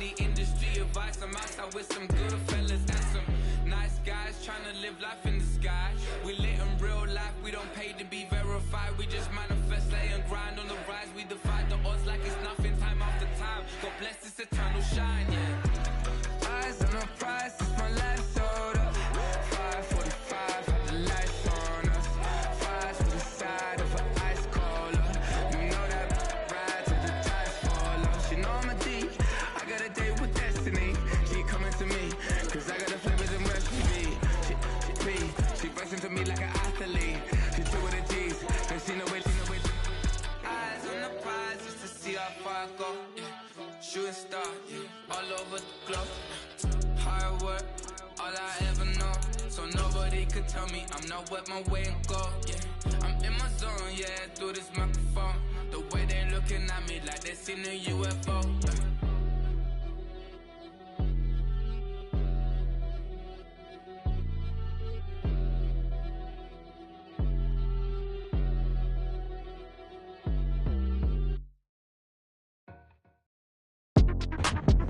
need industry advice. I'm outside with some good fellas and some nice guys trying to live life in the sky. We lit in real life, we don't pay to be verified. We just manifest, lay and grind on the rise. We defy the odds like it's nothing, time after time. God bless this eternal shine, yeah. Eyes on the prize, it's my last order. 5:45, have the lights on us. Fires to the side of an ice caller. You know that ride till the tides fall off. She know I'm a D, I got a date with destiny. She coming to me, cause I got the flavors and recipe. She rushing to me like an athlete. She do what it G's, and she know it. Eyes on the prize just to see how far I go, yeah. Shooting star, yeah. All over the globe. Hard work, all I ever know. So nobody could tell me I'm not wet my way and go, yeah. I'm in my zone, yeah, through this microphone. The way they looking at me like they seen a UFO.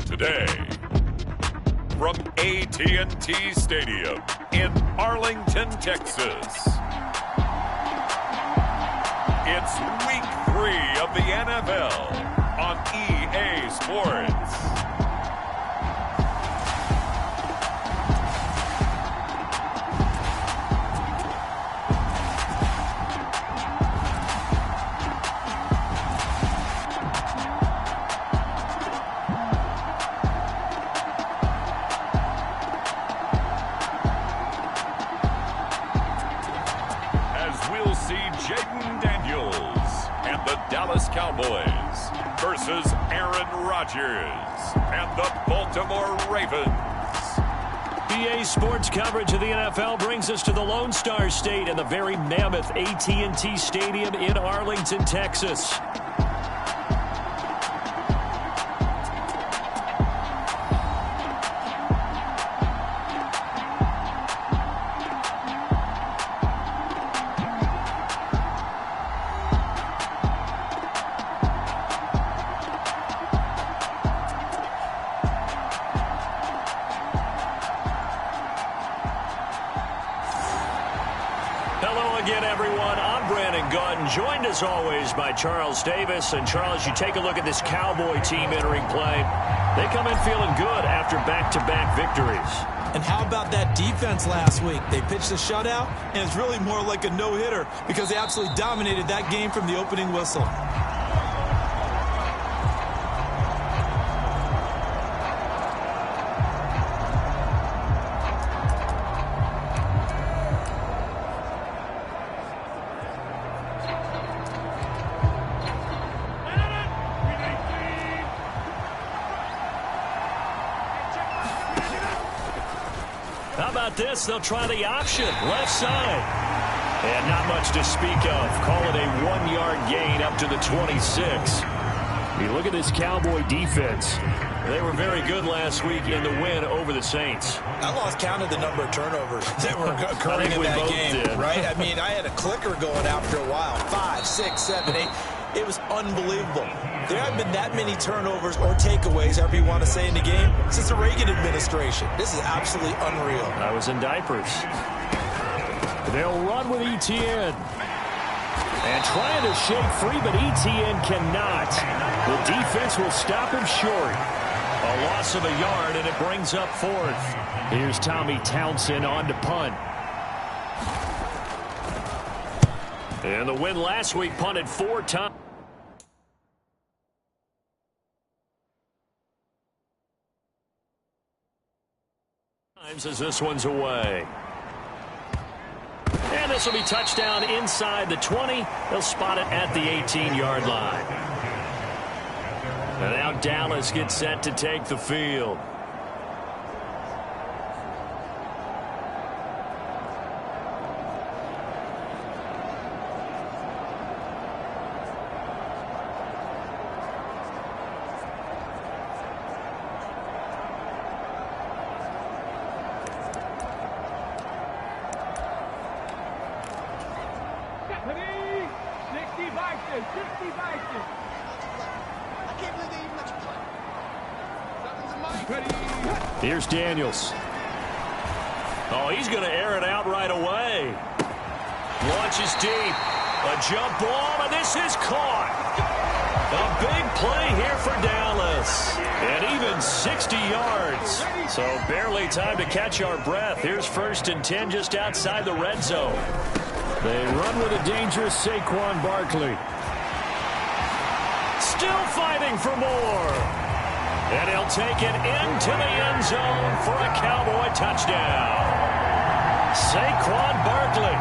Today, from AT&T Stadium in Arlington, Texas, it's Week 3 of the NFL on EA Sports. Dallas Cowboys versus Aaron Rodgers and the Baltimore Ravens. EA Sports coverage of the NFL brings us to the Lone Star State and the very mammoth AT&T Stadium in Arlington, Texas. Joined as always by Charles Davis. And Charles, you take a look at this Cowboy team entering play. They come in feeling good after back-to-back victories. And how about that defense last week? They pitched a shutout, and it's really more like a no-hitter because they absolutely dominated that game from the opening whistle. This, they'll try the option left side, and not much to speak of. Call it a 1-yard gain up to the 26. You look at this Cowboy defense. They were very good last week in the win over the Saints. I lost count of the number of turnovers that were occurring in that game, right? I mean, I had a clicker going after a while. 5, 6, 7, 8. It was unbelievable. There haven't been that many turnovers or takeaways, however you want to say, in the game since the Reagan administration. This is absolutely unreal. I was in diapers. They'll run with Etienne. And trying to shake free, but Etienne cannot. The defense will stop him short. A loss of a yard, and it brings up 4th. Here's Tommy Townsend on to punt. And the win last week punted 4 times. As this one's away. And this will be touchdown inside the 20. They'll spot it at the 18-yard line. And now Dallas gets set to take the field. Here's Daniels. Oh, he's going to air it out right away. Launches deep. A jump ball, and this is caught. A big play here for Dallas. And even 60 yards. So barely time to catch our breath. Here's 1st and 10 just outside the red zone. They run with a dangerous Saquon Barkley. Still fighting for more. And he'll take it into the end zone for a Cowboy touchdown. Saquon Barkley,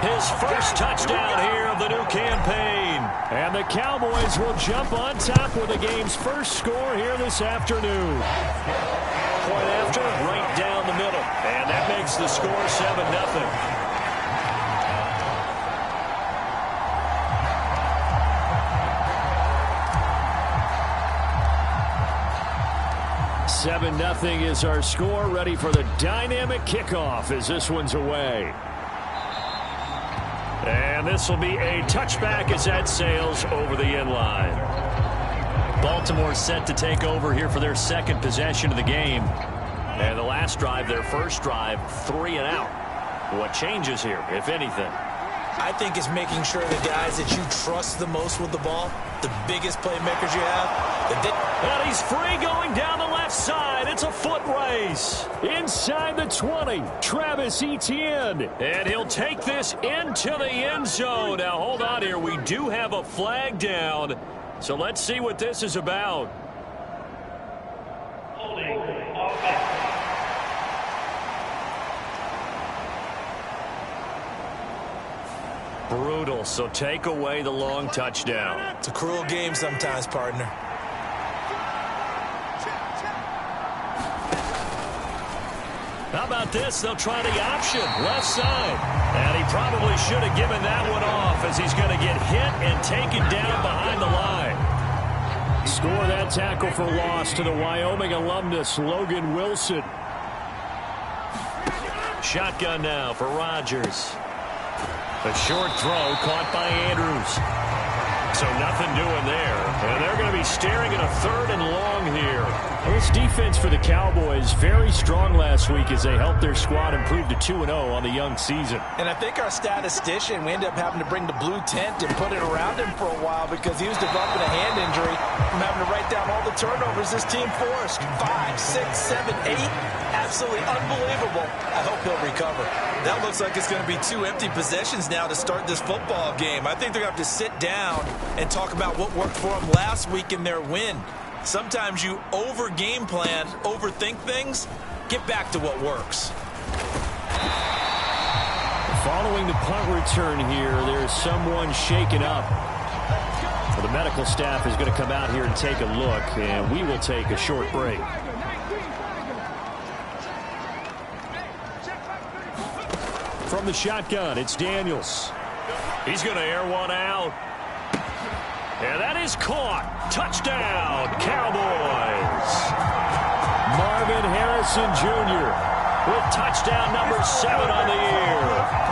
his first touchdown here of the new campaign. And the Cowboys will jump on top with the game's first score here this afternoon. Point after, right down the middle. And that makes the score 7-0. 7-0 is our score. Ready for the dynamic kickoff as this one's away. And this will be a touchback as that sails over the end line. Baltimore set to take over here for their second possession of the game. And the last drive, their first drive, 3 and out. What changes here, if anything? I think it's making sure the guys that you trust the most with the ball, the biggest playmakers you have, and he's free going down the left side. It's a foot race. Inside the 20, Travis Etienne. And he'll take this into the end zone. Now, hold on here. We do have a flag down. So let's see what this is about. Holding offense. Brutal, so take away the long touchdown. It's a cruel game sometimes, partner. How about this? They'll try the option, left side. And he probably should have given that one off as he's going to get hit and taken down behind the line. Score that tackle for loss to the Wyoming alumnus, Logan Wilson. Shotgun now for Rodgers. A short throw caught by Andrews. So nothing doing there. And they're going to be staring at a 3rd and long here. Well, this defense for the Cowboys very strong last week as they helped their squad improve to 2-0 on the young season. And I think our statistician, we ended up having to bring the blue tent and put it around him for a while because he was developing a hand injury from having to write down all the turnovers this team forced. 5, 6, 7, 8. Absolutely unbelievable. I hope he'll recover. That looks like it's going to be 2 empty possessions now to start this football game. I think they're going to have to sit down and talk about what worked for them last week in their win. Sometimes you over-game plan, overthink things. Get back to what works. Following the punt return here, there's someone shaken up. Well, the medical staff is going to come out here and take a look, and we will take a short break. From the shotgun, it's Daniels. He's going to air one out. And that is caught. Touchdown, Cowboys. Marvin Harrison Jr. with touchdown number 7 on the year.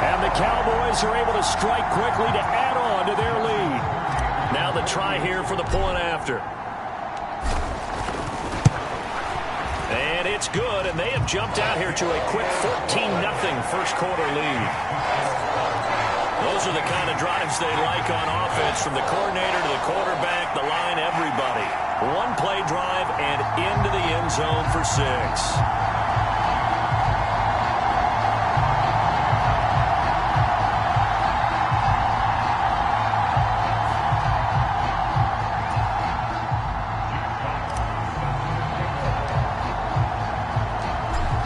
And the Cowboys are able to strike quickly to add on to their lead. Now the try here for the point after. And it's good, and they have jumped out here to a quick 14-0 first quarter lead. Those are the kind of drives they like on offense, from the coordinator to the quarterback, the line, everybody. One play drive and into the end zone for 6.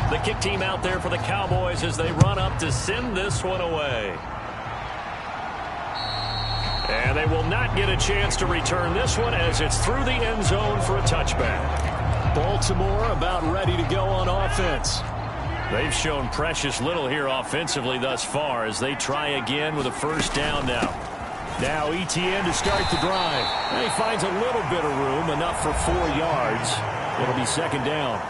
The kick team out there for the Cowboys as they run up to send this one away. And they will not get a chance to return this one as it's through the end zone for a touchback. Baltimore about ready to go on offense. They've shown precious little here offensively thus far as they try again with a first down now. Now Etienne to start the drive. And he finds a little bit of room, enough for 4 yards. It'll be 2nd down.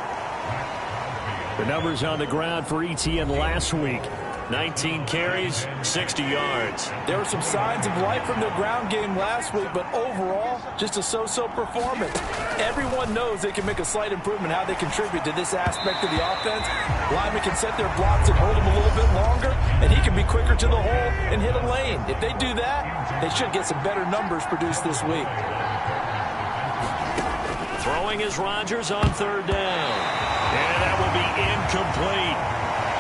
The numbers on the ground for Etienne last week. 19 carries, 60 yards. There were some signs of life from their ground game last week, but overall, just a so-so performance. Everyone knows they can make a slight improvement how they contribute to this aspect of the offense. Linemen can set their blocks and hold them a little bit longer, and he can be quicker to the hole and hit a lane. If they do that, they should get some better numbers produced this week. Throwing is Rodgers on third down. And that will be incomplete.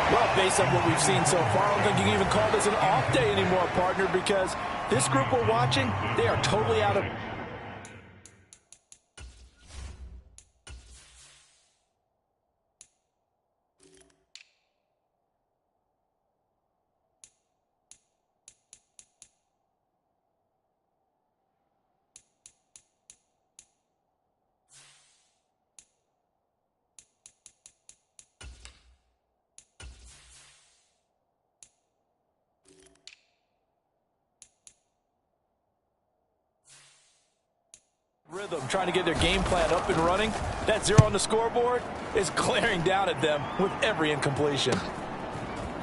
Well, based on what we've seen so far, I don't think you can even call this an off day anymore, partner, because this group we're watching, they are totally out of... rhythm, trying to get their game plan up and running. That 0 on the scoreboard is glaring down at them with every incompletion.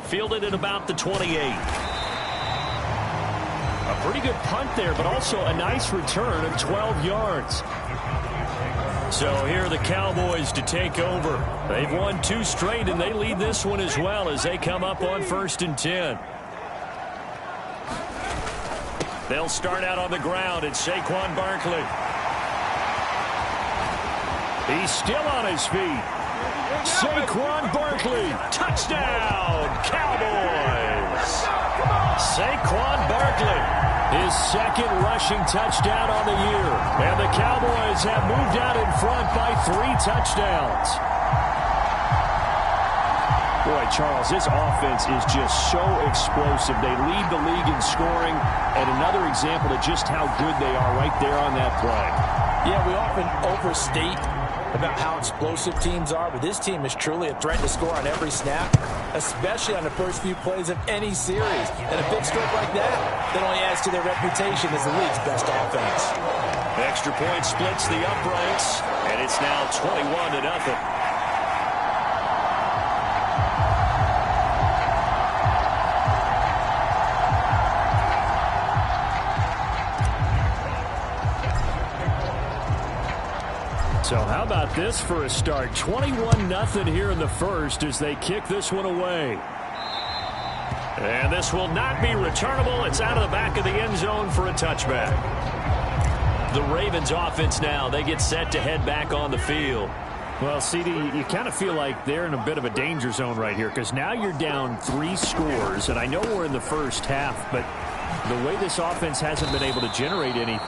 Fielded at about the 28. A pretty good punt there, but also a nice return of 12 yards. So here are the Cowboys to take over. They've won 2 straight, and they lead this one as well as they come up on 1st and 10. They'll start out on the ground. It's Saquon Barkley. He's still on his feet. Saquon Barkley. Touchdown, Cowboys. Saquon Barkley. His 2nd rushing touchdown on the year. And the Cowboys have moved out in front by 3 touchdowns. Boy, Charles, this offense is just so explosive. They lead the league in scoring, and another example of just how good they are right there on that play. Yeah, we often overstate about how explosive teams are, but this team is truly a threat to score on every snap, especially on the first few plays of any series. And a big stroke like that only adds to their reputation as the league's best offense. Extra point splits the uprights, and it's now 21-0. So how about this for a start? 21-0 here in the first as they kick this one away. And this will not be returnable. It's out of the back of the end zone for a touchback. The Ravens offense now, they get set to head back on the field. Well, CD, you kind of feel like they're in a bit of a danger zone right here because now you're down 3 scores, and I know we're in the first half, but the way this offense hasn't been able to generate any